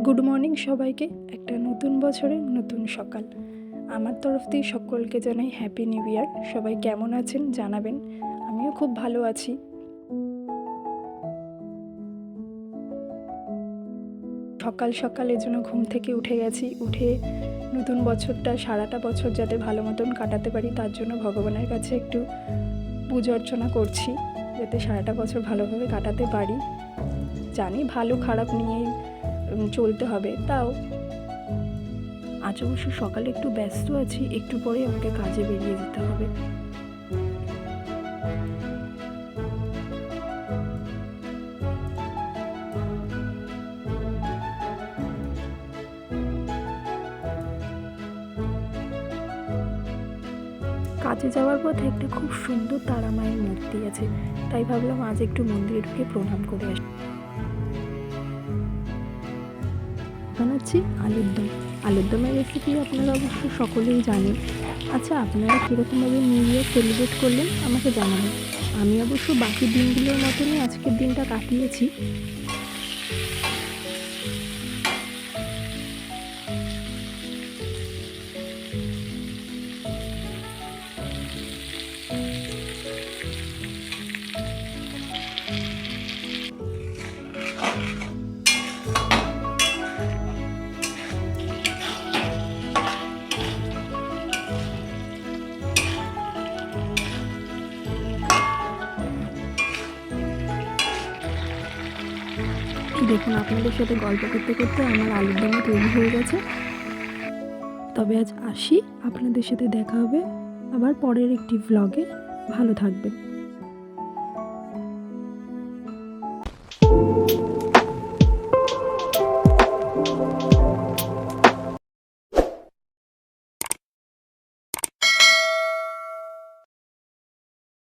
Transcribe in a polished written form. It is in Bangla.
গুড মর্নিং সবাইকে। একটা নতুন বছরের নতুন সকাল। আমার তরফ থেকে সকলকে জানাই হ্যাপি নিউ ইয়ার। সবাই কেমন আছেন জানাবেন। আমিও খুব ভালো আছি। সকাল সকাল এর জন্য ঘুম থেকে উঠে গেছি। উঠে নতুন বছরটা সারাটা বছর যাতে ভালো মতন কাটাতে পারি তার জন্য ভগবানের কাছে একটু পুজো অর্চনা করছি, যাতে সারাটা বছর ভালোভাবে কাটাতে পারি। জানি ভালো খারাপ নিয়েই চলতে হবে, তাও আজ অবশ্য সকালে একটু ব্যস্ত আছি, একটু পরে আমাকে কাজে বেরিয়ে যেতে হবে। কাজে যাওয়ার পথে একটা খুব সুন্দর তারা মায়ের মূর্তি আছে, তাই ভাবলাম আজ একটু মন্দিরে ঢুকে প্রণাম করে আসি। বানাচ্ছি আলুর দমের রেসিপি আপনারা অবশ্য সকলেই জানেন। আচ্ছা, আপনারা কীরকমভাবে নিউ ইয়ার সেলিব্রেট করলেন আমাকে জানাবেন। আমি অবশ্য বাকি দিনগুলোর মতনই আজকের দিনটা কাটিয়েছি। দেখুন, আপনাদের সাথে গল্প করতে করতে আমার আলুর দমও তৈরি হয়ে গেছে। তবে আজ আসি, আপনাদের সাথে দেখা হবে আবার পরের একটি ভ্লগে। ভালো থাকবেন।